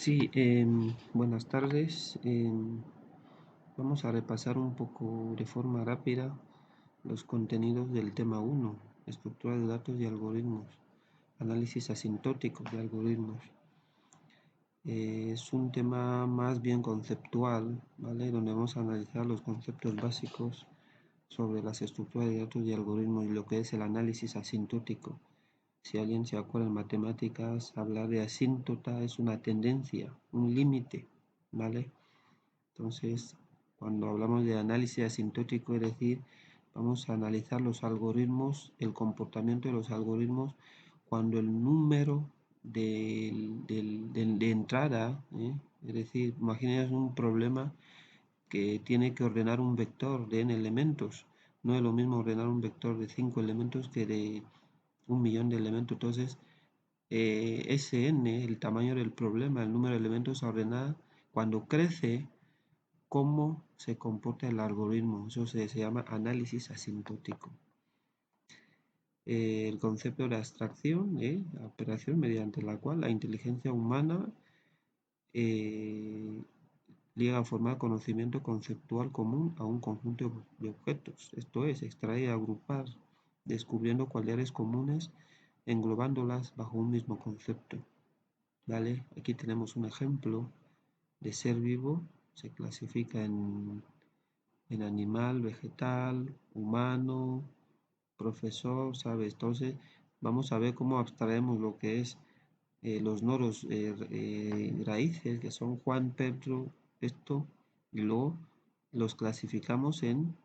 Sí, buenas tardes. Vamos a repasar un poco de forma rápida los contenidos del tema 1, estructura de datos y algoritmos, análisis asintótico de algoritmos. Es un tema más bien conceptual, ¿vale? Donde vamos a analizar los conceptos básicos sobre las estructuras de datos y algoritmos y lo que es el análisis asintótico. Si alguien se acuerda en matemáticas, hablar de asíntota es una tendencia, un límite, ¿vale? Entonces, cuando hablamos de análisis asintótico, es decir, vamos a analizar los algoritmos, el comportamiento de los algoritmos cuando el número de entrada, es decir, imagínense un problema que tiene que ordenar un vector de n elementos. No es lo mismo ordenar un vector de 5 elementos que de 1 millón de elementos. Entonces, ese n, el tamaño del problema, el número de elementos a ordenar, cuando crece, cómo se comporta el algoritmo. Eso se llama análisis asintótico. El concepto de abstracción, la operación mediante la cual la inteligencia humana llega a formar conocimiento conceptual común a un conjunto de objetos. Esto es, extraer y agrupar, descubriendo cualidades comunes, englobándolas bajo un mismo concepto. ¿Vale? Aquí tenemos un ejemplo de ser vivo. Se clasifica en animal, vegetal, humano, profesor, ¿sabes? Entonces, vamos a ver cómo abstraemos lo que es los nodos raíces, que son Juan, Pedro, esto, y luego los clasificamos en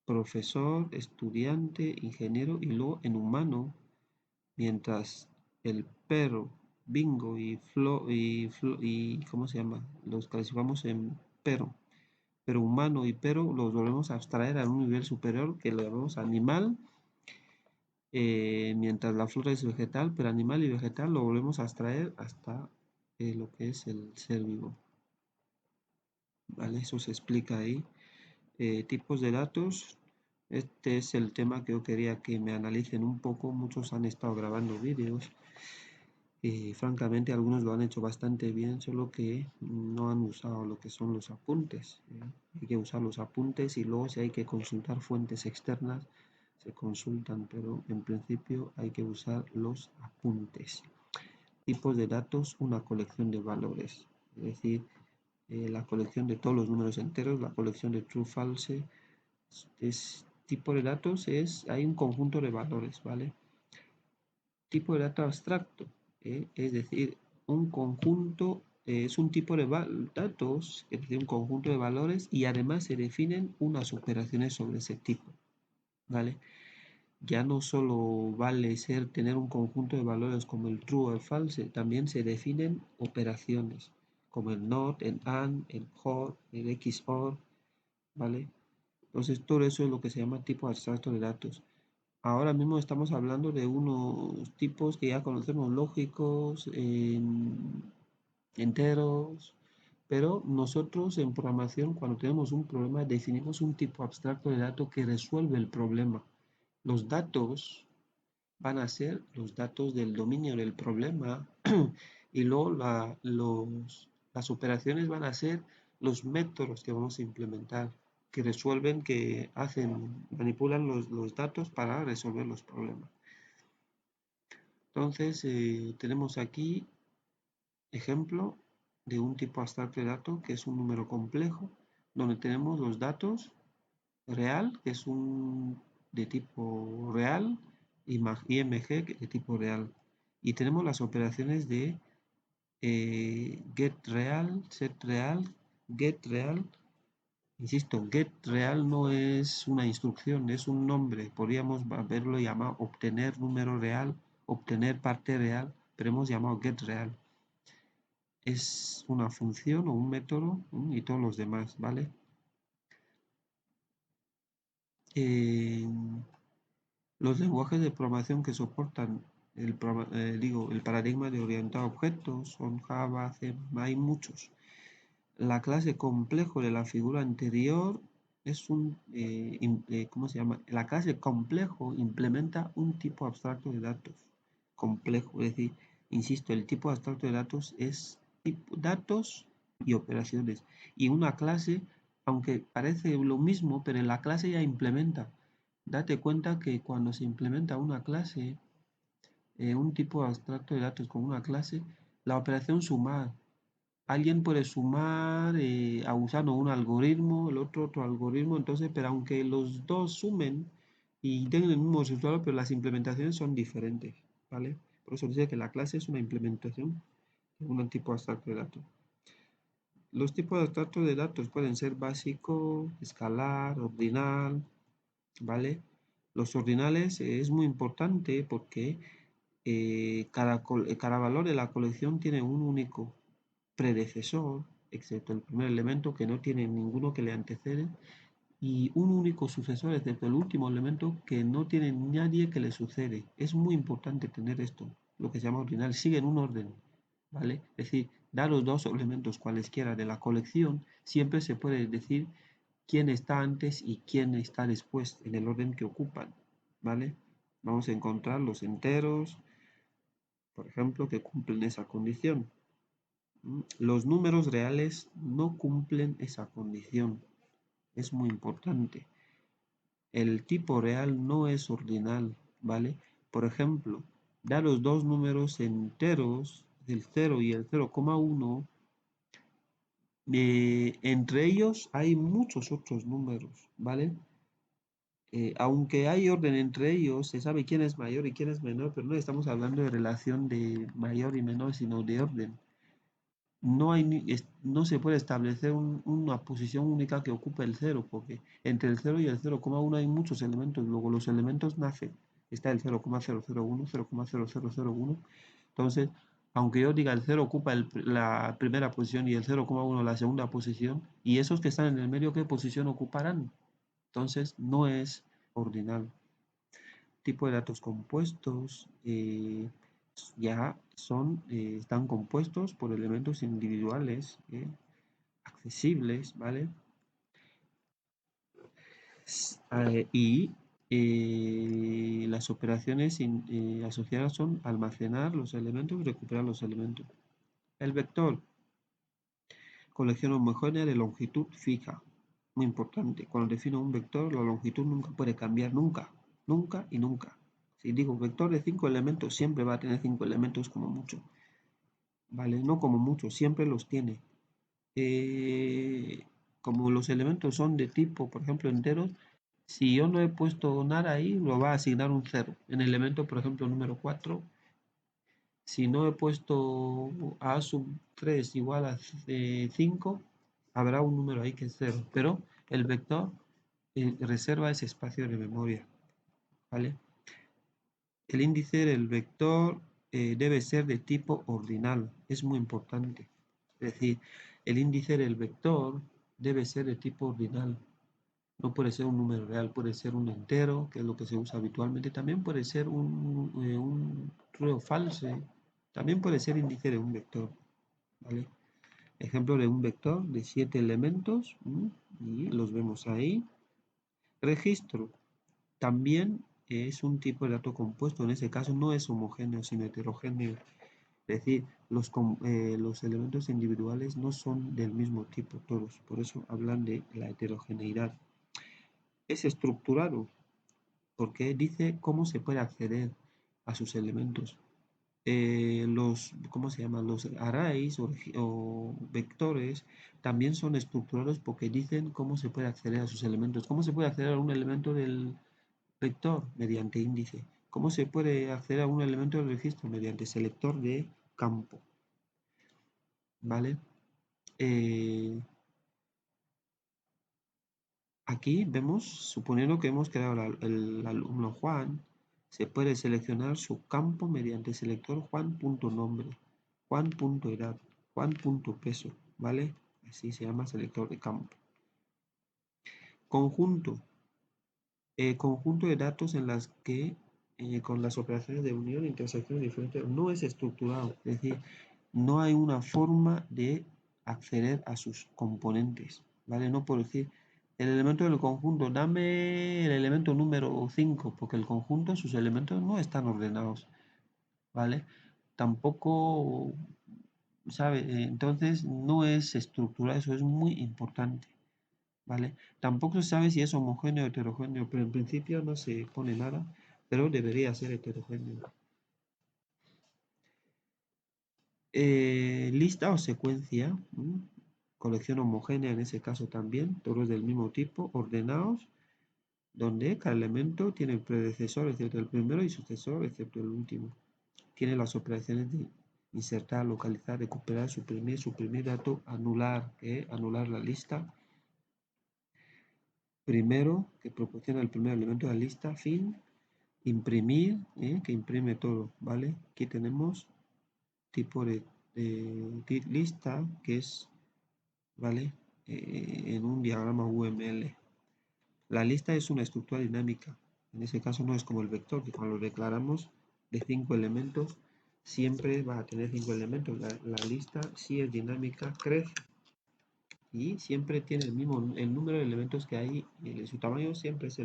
profesor, estudiante, ingeniero, y luego en humano, mientras el perro, bingo y ¿cómo se llama? Los clasificamos en pero humano y pero los volvemos a abstraer a un nivel superior que lo llamamos animal, mientras la flora es vegetal, pero animal y vegetal lo volvemos a abstraer hasta lo que es el ser vivo. ¿Vale? Eso se explica ahí. Tipos de datos. Este es el tema que yo quería que me analicen un poco. Muchos han estado grabando vídeos. Francamente, algunos lo han hecho bastante bien, solo que no han usado lo que son los apuntes. Hay que usar los apuntes y luego si hay que consultar fuentes externas, se consultan, pero en principio hay que usar los apuntes. Tipos de datos, una colección de valores, es decir, la colección de todos los números enteros, la colección de true false. Tipo de datos hay un conjunto de valores, ¿vale? Tipo de dato abstracto, es decir, un conjunto, es un tipo de datos, es decir, un conjunto de valores y además se definen unas operaciones sobre ese tipo, ¿vale? Ya no solo vale tener un conjunto de valores como el true o el false, también se definen operaciones como el not, el and, el or, el XOR, ¿vale? Entonces todo eso es lo que se llama tipo abstracto de datos. Ahora mismo estamos hablando de unos tipos que ya conocemos lógicos, enteros, pero nosotros en programación cuando tenemos un problema definimos un tipo abstracto de dato que resuelve el problema. Los datos van a ser los datos del dominio del problema y luego las operaciones van a ser los métodos que vamos a implementar, que resuelven, que manipulan los datos para resolver los problemas. Entonces, tenemos aquí ejemplo de un tipo abstracto de dato que es un número complejo, donde tenemos los datos real, que es un de tipo real, IMG de tipo real. Y tenemos las operaciones de get real, set real, get real. Insisto, get real no es una instrucción, es un nombre. Podríamos haberlo llamado obtener número real, obtener parte real, pero hemos llamado get real. Es una función o un método y todos los demás, ¿vale? Los lenguajes de programación que soportan el paradigma de orientado a objetos son Java, C, hay muchos. La clase complejo de la figura anterior es ¿cómo se llama? La clase complejo implementa un tipo abstracto de datos complejo, es decir, insisto, el tipo abstracto de datos es datos y operaciones. Y una clase, aunque parece lo mismo, pero en la clase ya implementa. Date cuenta que cuando se implementa una clase, un tipo abstracto de datos con una clase, la operación sumar. Alguien puede sumar usando un algoritmo, el otro algoritmo, entonces, pero aunque los dos sumen y tengan el mismo resultado, pero las implementaciones son diferentes, ¿vale? Por eso dice que la clase es una implementación de un tipo abstracto de datos. Los tipos abstractos de datos pueden ser básico, escalar, ordinal, ¿vale? Los ordinales es muy importante porque cada valor de la colección tiene un único predecesor, excepto el primer elemento que no tiene ninguno que le antecede, y un único sucesor, excepto el último elemento que no tiene nadie que le sucede. Es muy importante tener esto, lo que se llama ordinal, sigue en un orden, ¿vale? Es decir, da los dos elementos cualesquiera de la colección, siempre se puede decir quién está antes y quién está después en el orden que ocupan, ¿vale? Vamos a encontrar los enteros, por ejemplo, que cumplen esa condición. Los números reales no cumplen esa condición. Es muy importante. El tipo real no es ordinal, ¿vale? Por ejemplo, da los dos números enteros, el 0 y el 0,1. Entre ellos hay muchos otros números, ¿vale? Aunque hay orden entre ellos, se sabe quién es mayor y quién es menor, pero no estamos hablando de relación de mayor y menor, sino de orden. No se puede establecer una posición única que ocupe el cero, porque entre el 0 y el 0,1 hay muchos elementos. Luego los elementos nacen. Está el 0,001, 0,0001. Entonces, aunque yo diga el 0 ocupa la primera posición y el 0,1 la segunda posición, y esos que están en el medio, ¿qué posición ocuparán? Entonces, no es ordinal. Tipo de datos compuestos ya están compuestos por elementos individuales accesibles, ¿vale? Y las operaciones asociadas son almacenar los elementos y recuperar los elementos. El vector, colección homogénea de longitud fija. Muy importante. Cuando defino un vector, la longitud nunca puede cambiar, nunca, nunca y nunca. Si digo vector de 5 elementos, siempre va a tener 5 elementos como mucho. ¿Vale? No como mucho, siempre los tiene. Como los elementos son de tipo, por ejemplo, enteros, si yo no he puesto nada ahí, lo va a asignar un 0. En el elemento, por ejemplo, número 4, si no he puesto a sub 3 igual a 5, habrá un número ahí que es 0. Pero el vector reserva ese espacio de memoria, ¿vale? El índice del vector debe ser de tipo ordinal, es muy importante. Es decir, el índice del vector debe ser de tipo ordinal. No puede ser un número real, puede ser un entero, que es lo que se usa habitualmente. También puede ser un true o false. También puede ser índice de un vector, ¿vale? Ejemplo de un vector de 7 elementos, y los vemos ahí. Registro. También es un tipo de dato compuesto. En ese caso no es homogéneo, sino heterogéneo. Es decir, los elementos individuales no son del mismo tipo todos. Por eso hablan de la heterogeneidad. Es estructurado porque dice cómo se puede acceder a sus elementos. ¿Cómo se llaman? Los arrays o vectores también son estructurados porque dicen cómo se puede acceder a sus elementos. ¿Cómo se puede acceder a un elemento del vector? Mediante índice. ¿Cómo se puede acceder a un elemento del registro? Mediante selector de campo. ¿Vale? Eh, Aquí vemos, suponiendo que hemos creado el alumno Juan, se puede seleccionar su campo mediante selector Juan.nombre, Juan.edad, Juan.peso, ¿vale? Así se llama selector de campo. Conjunto. Conjunto de datos en las que con las operaciones de unión e intersección diferentes no es estructurado, es decir, no hay una forma de acceder a sus componentes, ¿vale? No puedo decir el elemento del conjunto, dame el elemento número 5, porque el conjunto, sus elementos no están ordenados, ¿vale? Tampoco ¿sabe? Entonces no es estructural, eso es muy importante, ¿vale? Tampoco se sabe si es homogéneo o heterogéneo, pero en principio no se pone nada, pero debería ser heterogéneo. Lista o secuencia, colección homogénea en ese caso también, todos del mismo tipo, ordenados, donde cada elemento tiene el predecesor excepto el primero y sucesor excepto el último. Tiene las operaciones de insertar, localizar, recuperar, suprimir dato, anular, anular la lista. Primero, que proporciona el primer elemento de la lista, fin, imprimir, que imprime todo, ¿vale? Aquí tenemos tipo de lista, que es, ¿vale? En un diagrama UML. La lista es una estructura dinámica. En ese caso no es como el vector, que cuando lo declaramos de 5 elementos, siempre va a tener 5 elementos. La lista sí es dinámica, crece y siempre tiene el número de elementos que hay, y su tamaño siempre es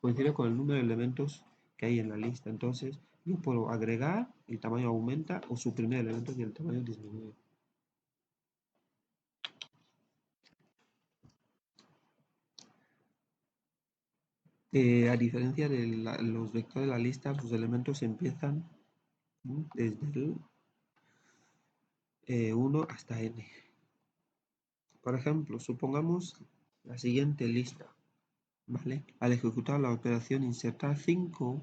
coincide con el número de elementos que hay en la lista. Entonces, yo puedo agregar, el tamaño aumenta, o suprimir elementos y el tamaño disminuye. A diferencia de los vectores de la lista, sus elementos empiezan desde el 1 hasta n. Por ejemplo, supongamos la siguiente lista, ¿vale? Al ejecutar la operación insertar 5,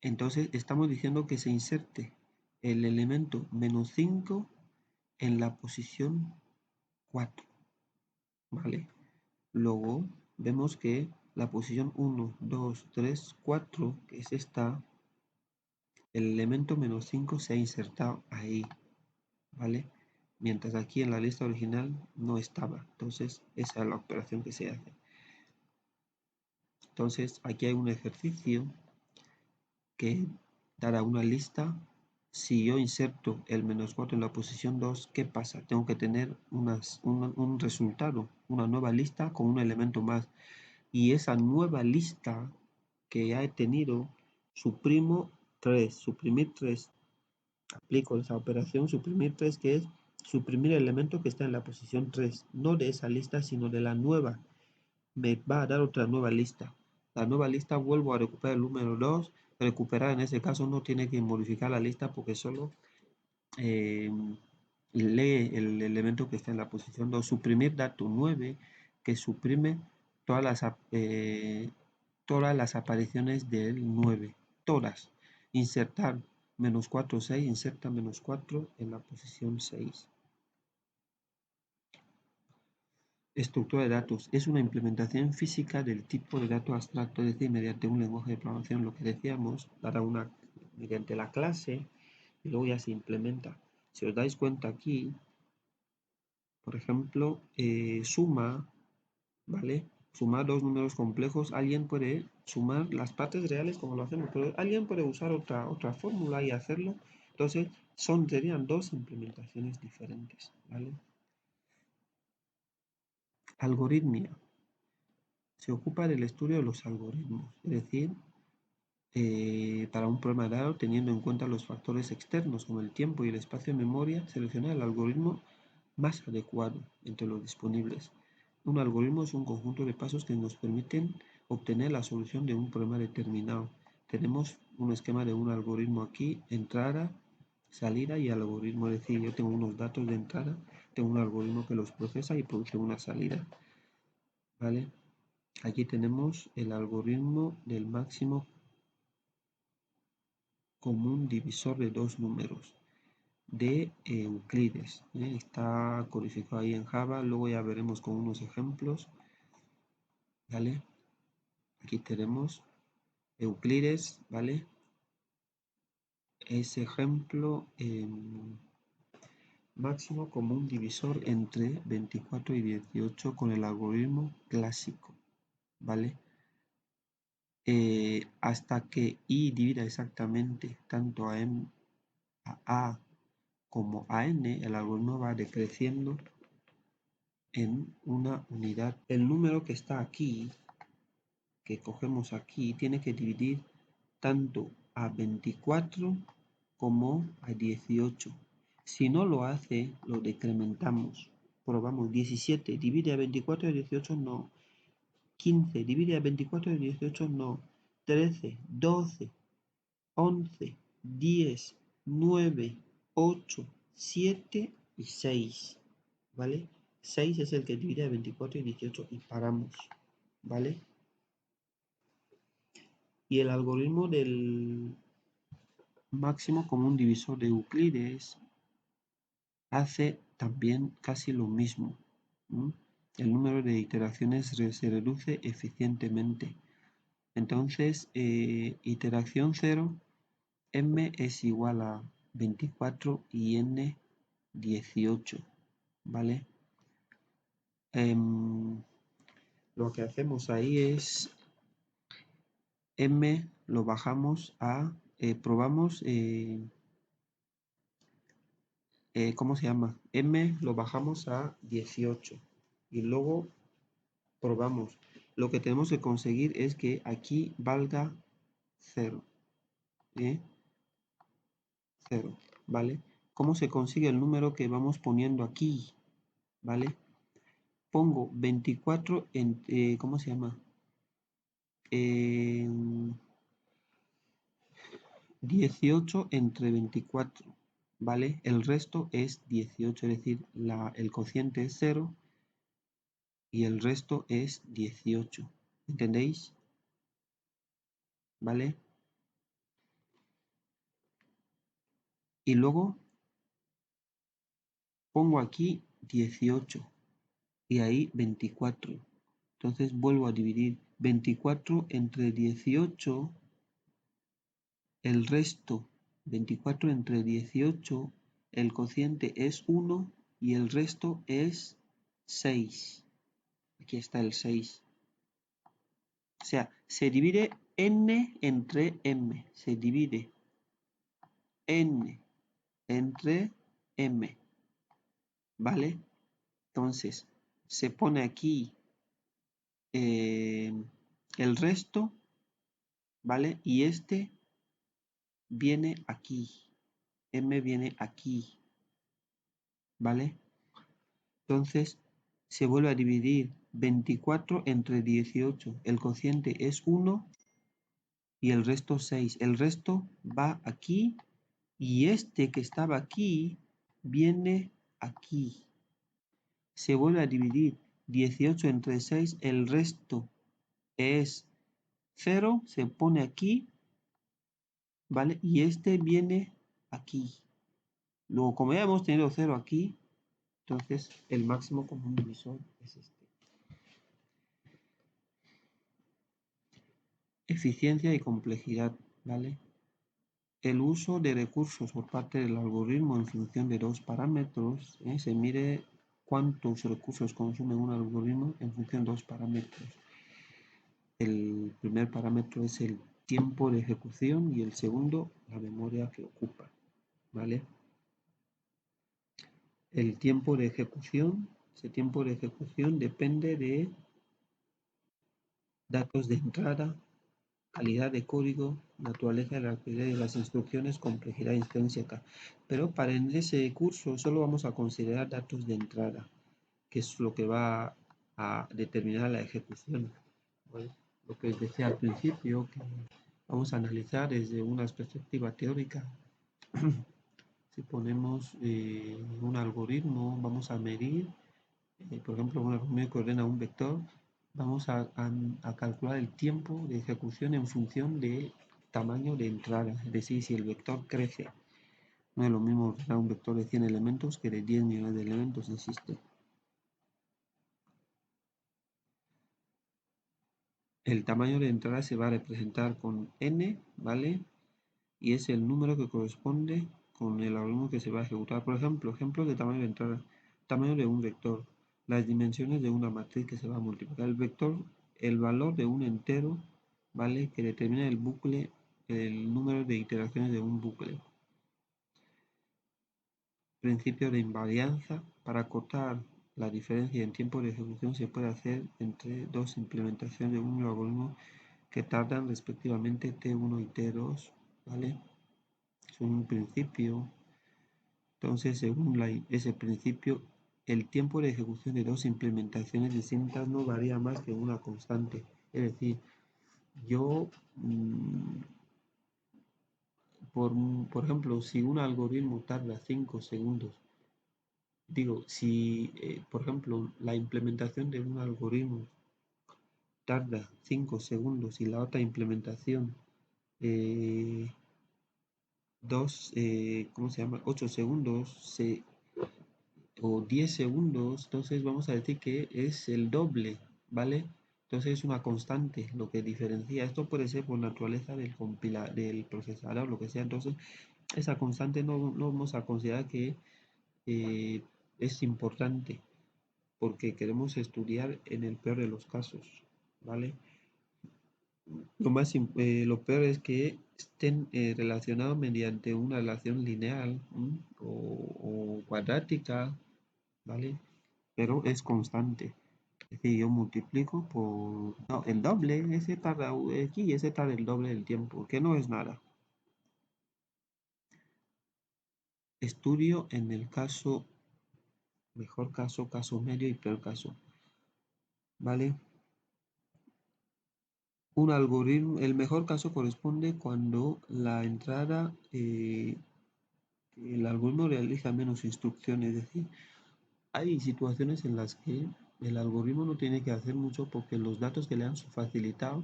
entonces estamos diciendo que se inserte el elemento menos 5 en la posición 4, ¿vale? Luego vemos que la posición 1, 2, 3, 4, que es esta, el elemento menos 5 se ha insertado ahí, ¿vale? Mientras aquí en la lista original no estaba. Entonces esa es la operación que se hace. Entonces aquí hay un ejercicio que dará una lista. Si yo inserto el menos 4 en la posición 2, ¿qué pasa? Tengo que tener un resultado, una nueva lista con un elemento más. Y esa nueva lista que ya he tenido, suprimo 3, suprimir 3. Aplico esa operación, suprimir 3, que es suprimir el elemento que está en la posición 3. No de esa lista, sino de la nueva. Me va a dar otra nueva lista. La nueva lista vuelvo a recuperar el número 2. Recuperar en ese caso no tiene que modificar la lista porque solo eh, lee el elemento que está en la posición 2. Suprimir dato 9, que suprime todas las apariciones del 9. Todas. Insertar menos 4, 6. Inserta menos 4 en la posición 6. Estructura de datos. Es una implementación física del tipo de dato abstracto, es decir, mediante un lenguaje de programación, lo que decíamos, mediante la clase y luego ya se implementa. Si os dais cuenta aquí, por ejemplo, suma, ¿vale? Sumar dos números complejos, alguien puede sumar las partes reales como lo hacemos, pero alguien puede usar otra fórmula y hacerlo. Entonces, serían dos implementaciones diferentes, ¿vale? Algoritmia. Se ocupa del estudio de los algoritmos, es decir, para un problema dado, teniendo en cuenta los factores externos como el tiempo y el espacio de memoria, seleccionar el algoritmo más adecuado entre los disponibles. Un algoritmo es un conjunto de pasos que nos permiten obtener la solución de un problema determinado. Tenemos un esquema de un algoritmo aquí, entrada, salida y algoritmo. Es decir, yo tengo unos datos de entrada, tengo un algoritmo que los procesa y produce una salida. ¿Vale? Aquí tenemos el algoritmo del máximo común divisor de dos números de Euclides. Está codificado ahí en Java, luego ya veremos con unos ejemplos. ¿Vale? Aquí tenemos Euclides, ¿vale? Ese ejemplo máximo común divisor entre 24 y 18 con el algoritmo clásico, ¿vale? Hasta que i divida exactamente tanto a como a n, el algoritmo va decreciendo en una unidad. El número que está aquí, que cogemos aquí, tiene que dividir tanto a 24 como a 18. Si no lo hace, lo decrementamos. Probamos 17, divide a 24 y a 18 no. 15, divide a 24 y a 18 no. 13, 12, 11, 10, 9, 8, 7 y 6. ¿Vale? 6 es el que divide a 24 y 18 y paramos. ¿Vale? Y el algoritmo del máximo común divisor de Euclides hace también casi lo mismo. El número de iteraciones se reduce eficientemente. Entonces, iteración 0, m es igual a 24 y n 18, ¿vale? Lo que hacemos ahí es m lo bajamos a, probamos, ¿cómo se llama? M lo bajamos a 18 y luego probamos. Lo que tenemos que conseguir es que aquí valga 0, 0, ¿vale? ¿Cómo se consigue el número que vamos poniendo aquí? ¿Vale? Pongo 24 en, ¿cómo se llama? 18 entre 24, ¿vale? El resto es 18, es decir, el cociente es 0 y el resto es 18. ¿Entendéis? ¿Vale? Y luego pongo aquí 18 y ahí 24. Entonces vuelvo a dividir 24 entre 18, el resto 24 entre 18, el cociente es 1 y el resto es 6. Aquí está el 6. O sea, se divide n entre m. Se divide n entre m. ¿Vale? Entonces, se pone aquí el resto, ¿vale? Y este viene aquí. M viene aquí, ¿vale? Entonces, se vuelve a dividir 24 entre 18. El cociente es 1 y el resto 6. El resto va aquí y este que estaba aquí viene aquí. Se vuelve a dividir 18 entre 6. El resto es 0, se pone aquí, ¿vale? Y este viene aquí. Luego, como ya hemos tenido 0 aquí, entonces el máximo común divisor es este. Eficiencia y complejidad, ¿vale? El uso de recursos por parte del algoritmo en función de dos parámetros, se mide cuántos recursos consume un algoritmo en función de dos parámetros. El primer parámetro es el tiempo de ejecución y el segundo, la memoria que ocupa, ¿vale? El tiempo de ejecución, ese tiempo de ejecución depende de datos de entrada, calidad de código, naturaleza de la actividad de las instrucciones, complejidad intrínseca. Pero para en ese curso solo vamos a considerar datos de entrada, que es lo que va a determinar la ejecución. ¿Vale? Lo que os decía al principio, que vamos a analizar desde una perspectiva teórica. Si ponemos un algoritmo, vamos a medir, por ejemplo, un algoritmo que ordena un vector, vamos a calcular el tiempo de ejecución en función del tamaño de entrada, es decir, si el vector crece. No es lo mismo ordenar un vector de 100 elementos que de 10 millones de elementos, insisto. El tamaño de entrada se va a representar con n, ¿vale? Y es el número que corresponde con el algoritmo que se va a ejecutar. Por ejemplo, ejemplos de tamaño de entrada. Tamaño de un vector. Las dimensiones de una matriz que se va a multiplicar. El vector, el valor de un entero, ¿vale? Que determina el bucle, el número de iteraciones de un bucle. Principio de invarianza. Para acotar la diferencia en tiempo de ejecución se puede hacer entre dos implementaciones de un algoritmo que tardan respectivamente T1 y T2, ¿vale? es un principio. Entonces, según ese principio, el tiempo de ejecución de dos implementaciones distintas no varía más que una constante. Es decir, yo, por ejemplo, si un algoritmo tarda 5 segundos, digo, si, por ejemplo, la implementación de un algoritmo tarda 5 segundos y la otra implementación eh, ¿cómo se llama? 8 segundos o 10 segundos, entonces vamos a decir que es el doble, ¿vale? Entonces es una constante lo que diferencia. Esto puede ser por naturaleza del procesador, lo que sea. Entonces, esa constante no vamos a considerar que es importante porque queremos estudiar en el peor de los casos, ¿vale? Lo peor es que estén relacionados mediante una relación lineal o cuadrática, ¿vale? Pero es constante. Es decir, yo multiplico por no, el doble, ese tarda aquí y ese tarda el doble del tiempo, que no es nada. Estudio en el caso, mejor caso, caso medio y peor caso, ¿vale? Un algoritmo, el mejor caso corresponde cuando la entrada, el algoritmo realiza menos instrucciones, es decir, hay situaciones en las que el algoritmo no tiene que hacer mucho porque los datos que le han facilitado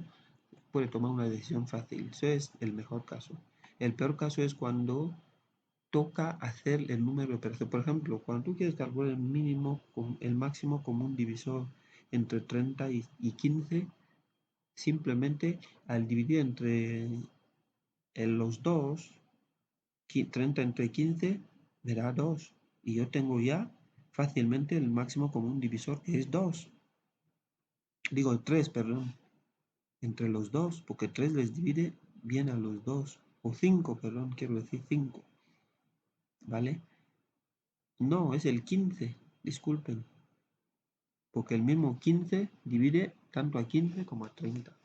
puede tomar una decisión fácil. Ese es el mejor caso. El peor caso es cuando toca hacer el número de operaciones. Por ejemplo, cuando tú quieres calcular el máximo común divisor entre 30 y 15, simplemente al dividir entre los dos, 30 entre 15 me da 2. Y yo tengo ya fácilmente el máximo común divisor, que es 2. Digo 3, perdón. Entre los dos, porque 3 les divide bien a los dos. O 5, perdón, quiero decir 5. ¿Vale? No, es el 15. Disculpen. Porque el mismo 15 divide tanto a 15 como a 30.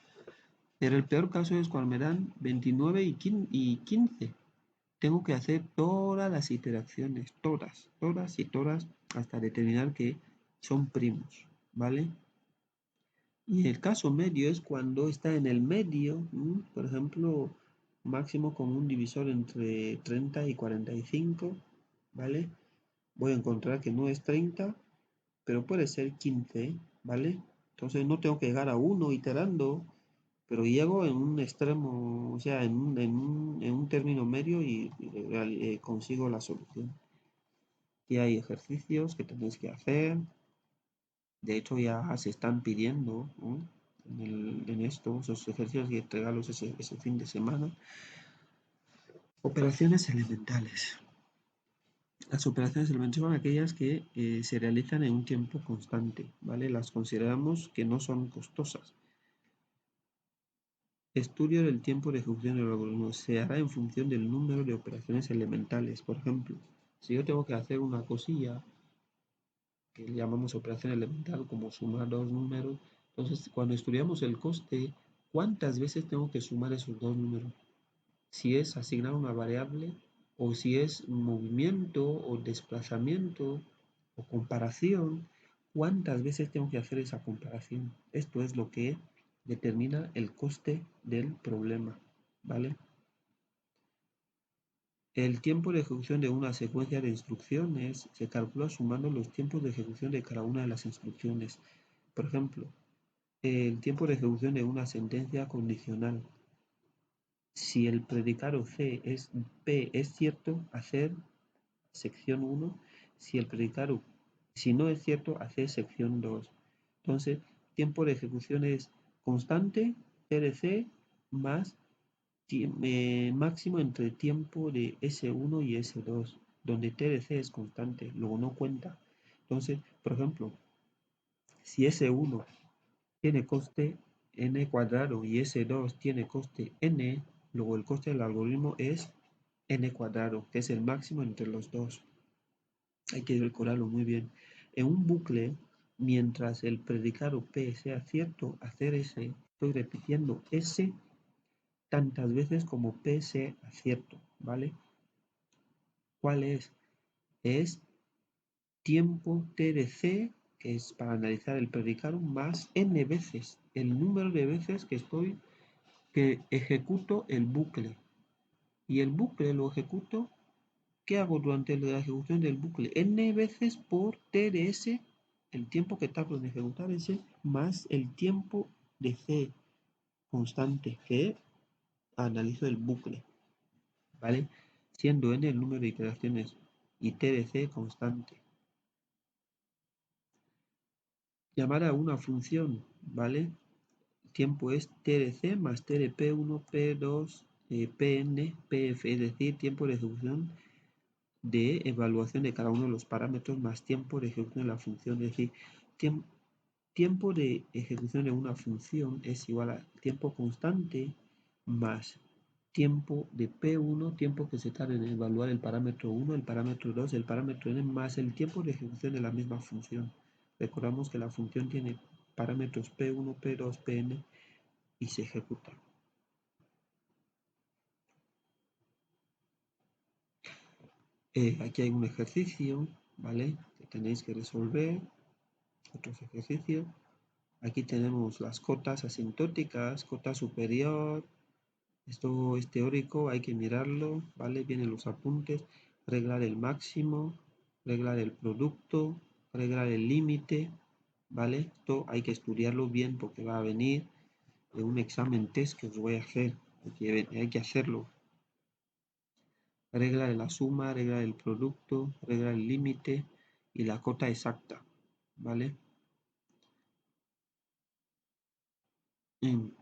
Pero el peor caso es cuando me dan 29 y 15. Tengo que hacer todas las iteraciones, todas y todas, hasta determinar que son primos, ¿vale? Y el caso medio es cuando está en el medio, por ejemplo, máximo común divisor entre 30 y 45, ¿vale? Voy a encontrar que no es 30, pero puede ser 15, ¿vale? Entonces no tengo que llegar a 1 iterando, pero llego en un extremo, o sea, en un término medio y consigo la solución. Y hay ejercicios que tenéis que hacer, de hecho ya se están pidiendo, ¿no? En esto, esos ejercicios y entregarlos ese fin de semana. Operaciones elementales. Las operaciones elementales son aquellas que se realizan en un tiempo constante, ¿vale? Las consideramos que no son costosas. Estudio del tiempo de ejecución del algoritmo se hará en función del número de operaciones elementales. Por ejemplo, si yo tengo que hacer una cosilla que le llamamos operación elemental, como sumar dos números, entonces cuando estudiamos el coste, ¿cuántas veces tengo que sumar esos dos números? Si es asignar una variable o si es movimiento o desplazamiento o comparación, ¿cuántas veces tengo que hacer esa comparación? Esto es lo que determina el coste del problema, ¿vale? El tiempo de ejecución de una secuencia de instrucciones se calcula sumando los tiempos de ejecución de cada una de las instrucciones. Por ejemplo, el tiempo de ejecución de una sentencia condicional. Si el predicado P es cierto, hacer sección 1. Si el predicado, si no es cierto, hacer sección 2. Entonces, tiempo de ejecución es constante, TDC, más máximo entre tiempo de S1 y S2, donde TDC es constante, luego no cuenta. Entonces, por ejemplo, si S1 tiene coste n cuadrado y S2 tiene coste n, luego el coste del algoritmo es n cuadrado, que es el máximo entre los dos. Hay que recordarlo muy bien. En un bucle, mientras el predicado P sea cierto, hacer S, estoy repitiendo S tantas veces como P sea cierto, ¿vale? ¿Cuál es? Es tiempo T de C, que es para analizar el predicado, más n veces, el número de veces que ejecuto el bucle. Y el bucle lo ejecuto, ¿qué hago durante la ejecución del bucle? N veces por T de S, el tiempo que tardo en ejecutar ese, más el tiempo de C constante que analizo el bucle, ¿vale? Siendo n el número de iteraciones y T de C constante. Llamar a una función, ¿vale? Tiempo es T de C más T de P1, P2, Pn, Pf, es decir, tiempo de ejecución de evaluación de cada uno de los parámetros más tiempo de ejecución de la función, es decir, tiempo de ejecución de una función es igual a tiempo constante más tiempo de P1, tiempo que se tarda en evaluar el parámetro 1, el parámetro 2, el parámetro n, más el tiempo de ejecución de la misma función. Recordamos que la función tiene parámetros P1, P2, Pn y se ejecuta. Aquí hay un ejercicio, ¿vale? Que tenéis que resolver. Otros ejercicios. Aquí tenemos las cotas asintóticas, cota superior. Esto es teórico, hay que mirarlo, ¿vale? Vienen los apuntes. Regla del máximo, regla del producto, regla del límite, ¿vale? Esto hay que estudiarlo bien porque va a venir de un examen test que os voy a hacer. Hay que hacerlo. Regla de la suma, regla del producto, regla del límite y la cota exacta, ¿vale? En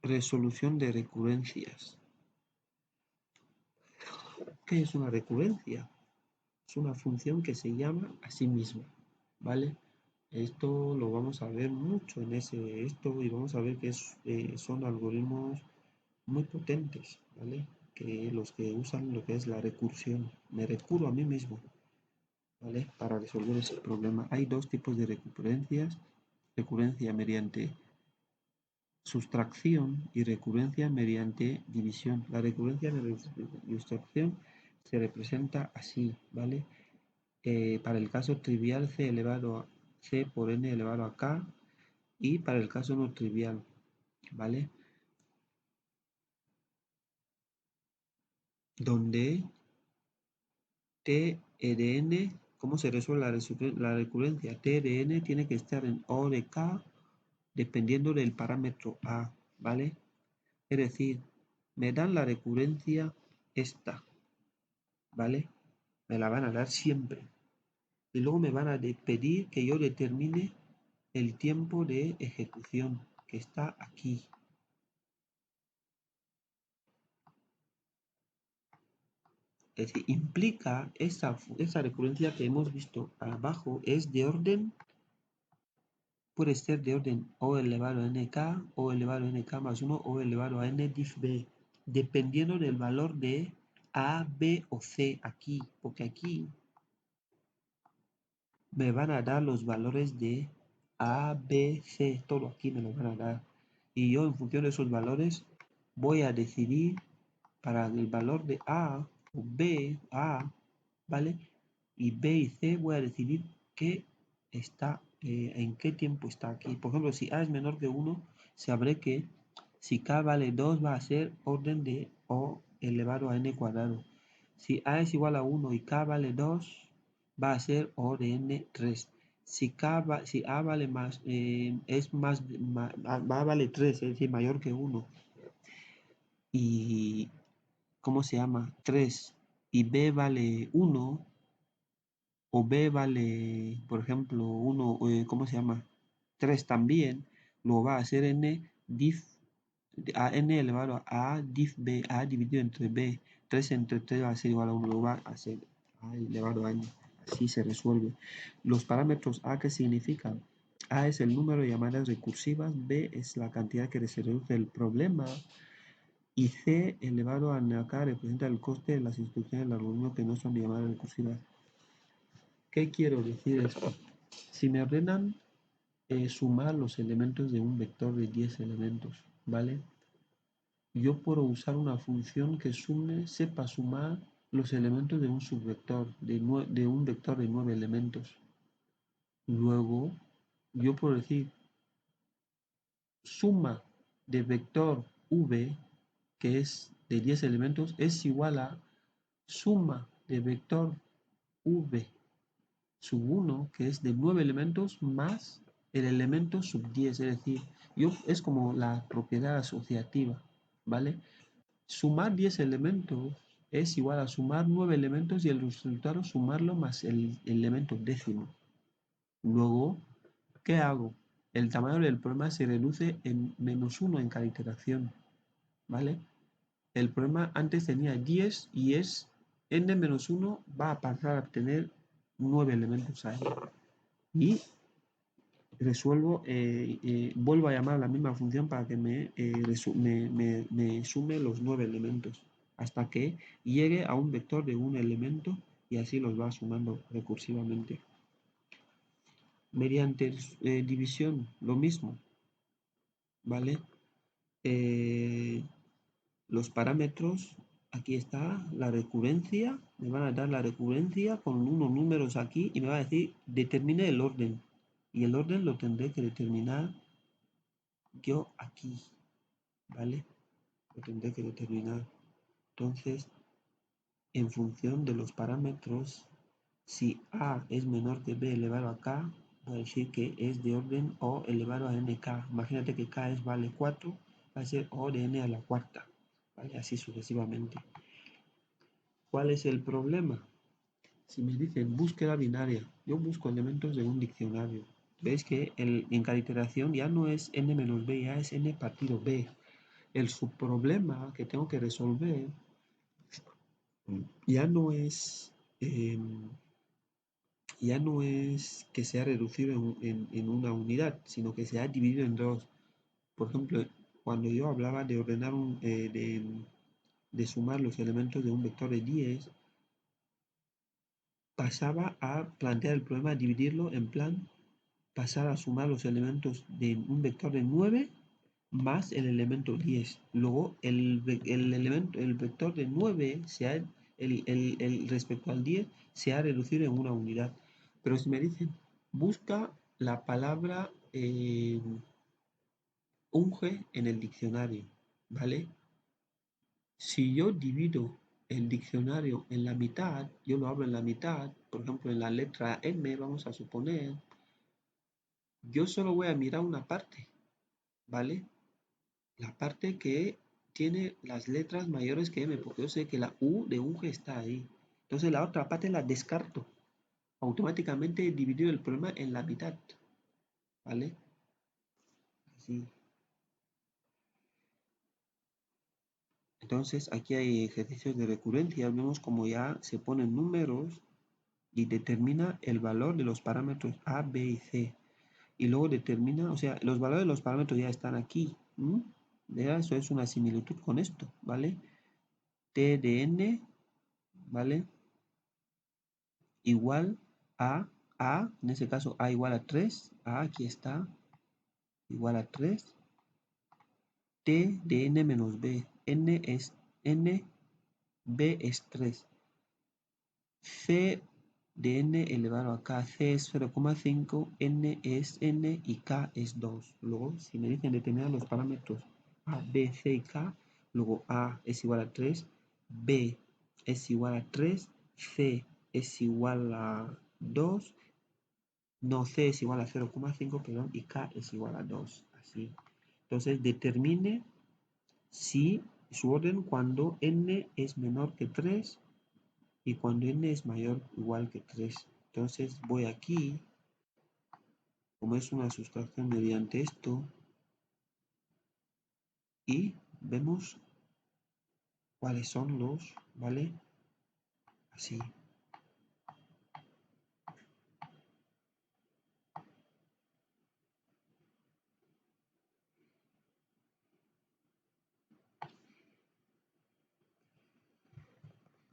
resolución de recurrencias. ¿Qué es una recurrencia? Es una función que se llama a sí misma, ¿vale? Esto lo vamos a ver mucho en esto y vamos a ver que son algoritmos muy potentes, ¿vale? Que los que usan lo que es la recursión. Me recurro a mí mismo, ¿vale? Para resolver ese problema. Hay dos tipos de recurrencias. Recurrencia mediante sustracción y recurrencia mediante división. La recurrencia mediante sustracción se representa así, ¿vale? Para el caso trivial c elevado a c por n elevado a k y para el caso no trivial, ¿vale? Donde t de n, ¿cómo se resuelve la recurrencia? T de n tiene que estar en O de k dependiendo del parámetro a, ¿vale? Es decir, me dan la recurrencia esta, ¿vale? Me la van a dar siempre. Y luego me van a pedir que yo determine el tiempo de ejecución que está aquí. Es decir, implica esa recurrencia que hemos visto abajo es de orden, puede ser de orden O elevado a nk, O elevado a nk más 1, O elevado a n diff b, dependiendo del valor de a, b o c aquí, porque aquí me van a dar los valores de A, B, C, todo aquí me lo van a dar. Y yo en función de esos valores voy a decidir para el valor de A o B, A, ¿vale? Y B y C voy a decidir en qué tiempo está aquí. Por ejemplo, si A es menor que 1, sabré que si K vale 2 va a ser orden de O elevado a n cuadrado. Si A es igual a 1 y K vale 2, va a ser O de n 3. Si A vale más, es más, vale 3, es decir, mayor que 1. Y, ¿cómo se llama? 3 y B vale 1, o B vale, por ejemplo, 1, ¿cómo se llama? 3 también, lo va a hacer n diff a n elevado a diff b, a dividido entre b, 3 entre 3 va a ser igual a 1, lo va a hacer a elevado a n. Así se resuelve. Los parámetros a, ¿qué significan? A es el número de llamadas recursivas, b es la cantidad que se reduce el problema y c elevado a k representa el coste de las instrucciones del algoritmo que no son llamadas recursivas. ¿Qué quiero decir esto? Si me ordenan sumar los elementos de un vector de 10 elementos, ¿vale? yo puedo usar una función que sepa sumar los elementos de un subvector, de un vector de 9 elementos. Luego, yo puedo decir suma de vector v, que es de 10 elementos, es igual a suma de vector v sub 1, que es de 9 elementos, más el elemento sub 10, es decir, es como la propiedad asociativa, ¿vale? Sumar 10 elementos es igual a sumar 9 elementos y el resultado sumarlo más el elemento décimo. Luego, ¿qué hago? El tamaño del problema se reduce en -1 en cada iteración, ¿vale? El problema antes tenía 10 y es n-1 va a pasar a tener 9 elementos ahí. Y resuelvo, vuelvo a llamar a la misma función para que me sume los 9 elementos hasta que llegue a un vector de un elemento y así los va sumando recursivamente. Mediante división, lo mismo, ¿vale? Los parámetros, aquí está la recurrencia, me van a dar la recurrencia con unos números aquí y me va a decir determine el orden. Y el orden lo tendré que determinar yo aquí, ¿vale? Lo tendré que determinar. Entonces, en función de los parámetros, si A es menor que B elevado a K, va a decir que es de orden O elevado a NK. Imagínate que K vale 4, va a ser O de N a la cuarta, ¿vale? Así sucesivamente. ¿Cuál es el problema? Si me dicen búsqueda binaria, yo busco elementos de un diccionario. Veis que en cada iteración ya no es n menos b, ya es n partido b. El subproblema que tengo que resolver ya no es, que sea reducido en una unidad, sino que sea dividido en dos. Por ejemplo, cuando yo hablaba de ordenar de sumar los elementos de un vector de 10, pasaba a plantear el problema, dividirlo en plan pasar a sumar los elementos de un vector de 9 más el elemento 10. Luego el vector de 9 respecto al 10 se ha reducido en una unidad. Pero si me dicen, busca la palabra unge en el diccionario, ¿vale? Si yo divido el diccionario en la mitad, yo lo abro en la mitad, por ejemplo en la letra M, vamos a suponer, yo solo voy a mirar una parte, ¿vale? La parte que tiene las letras mayores que M, porque yo sé que la U de unge está ahí. Entonces la otra parte la descarto. Automáticamente he dividido el problema en la mitad, ¿vale? Así. Entonces aquí hay ejercicios de recurrencia. Vemos como ya se ponen números y determina el valor de los parámetros A, B y C. Y luego determina, o sea, los valores de los parámetros ya están aquí. Ya, eso es una similitud con esto, ¿vale? T de n, ¿vale? Igual en ese caso A igual a 3, A aquí está, igual a 3, T de n menos B, n, B es 3, C de n elevado a K, C es 0,5, n es n y K es 2. Luego, si me dicen determinar los parámetros A, B, C y K, luego A es igual a 3, B es igual a 3, C es igual a 2, no, C es igual a 0,5, perdón, y K es igual a 2, así. Entonces, determine si su orden cuando n es menor que 3 y cuando n es mayor o igual que 3. Entonces, voy aquí, como es una sustracción mediante esto, y vemos cuáles son los, ¿vale? Así.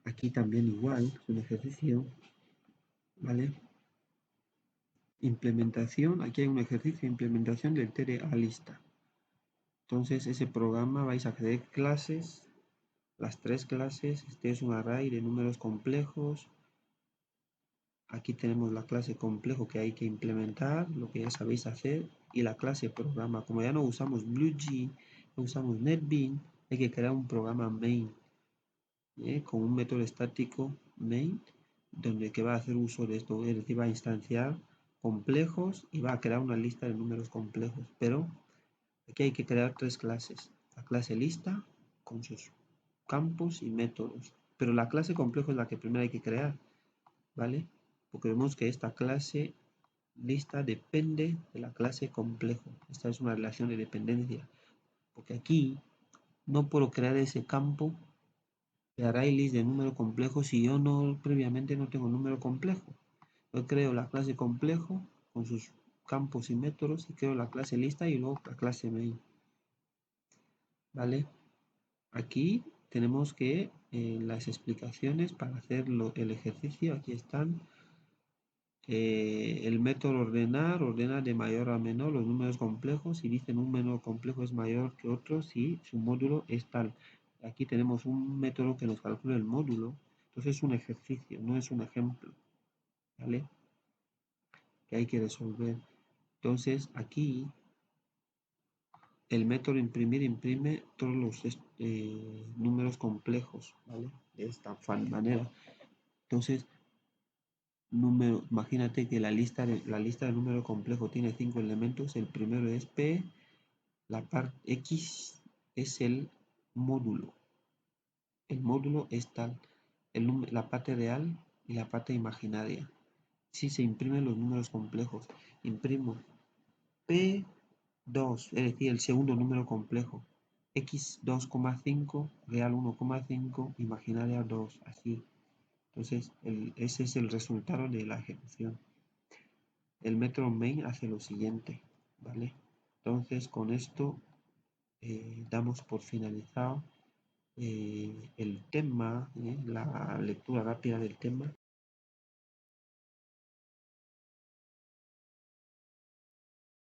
Aquí también igual, es un ejercicio, ¿vale? Implementación, aquí hay un ejercicio de implementación del TDA lista. Entonces ese programa vais a crear clases, las tres clases. Este es un array de números complejos. Aquí tenemos la clase complejo que hay que implementar, lo que ya sabéis hacer, y la clase programa. Como ya no usamos BlueG, no usamos NetBeans, hay que crear un programa main, con un método estático main, donde que va a hacer uso de esto, es decir, va a instanciar complejos y va a crear una lista de números complejos. Pero aquí hay que crear tres clases. La clase lista con sus campos y métodos. Pero la clase complejo es la que primero hay que crear, ¿vale? Porque vemos que esta clase lista depende de la clase complejo. Esta es una relación de dependencia. Porque aquí no puedo crear ese campo de array list de número complejo si yo previamente no tengo número complejo. Yo creo la clase complejo con sus campos y métodos y creo la clase lista y luego la clase main. ¿Vale? Aquí tenemos que las explicaciones para hacer el ejercicio, aquí están. El método ordenar ordena de mayor a menor los números complejos y dicen un número complejo es mayor que otro si su módulo es tal. Aquí tenemos un método que nos calcula el módulo, entonces es un ejercicio, no es un ejemplo, ¿vale? Que hay que resolver. Entonces aquí el método imprimir imprime todos los números complejos, ¿vale? De esta manera. Entonces, imagínate que la lista de número complejo tiene 5 elementos. El primero es P, la parte X es el módulo. El módulo es tal, la parte real y la parte imaginaria. Si se imprimen los números complejos, imprimo P2, es decir, el segundo número complejo. X 2,5, real 1,5, imaginaria 2, así. Entonces, ese es el resultado de la ejecución. El método main hace lo siguiente, ¿vale? Entonces, con esto damos por finalizado el tema, la lectura rápida del tema.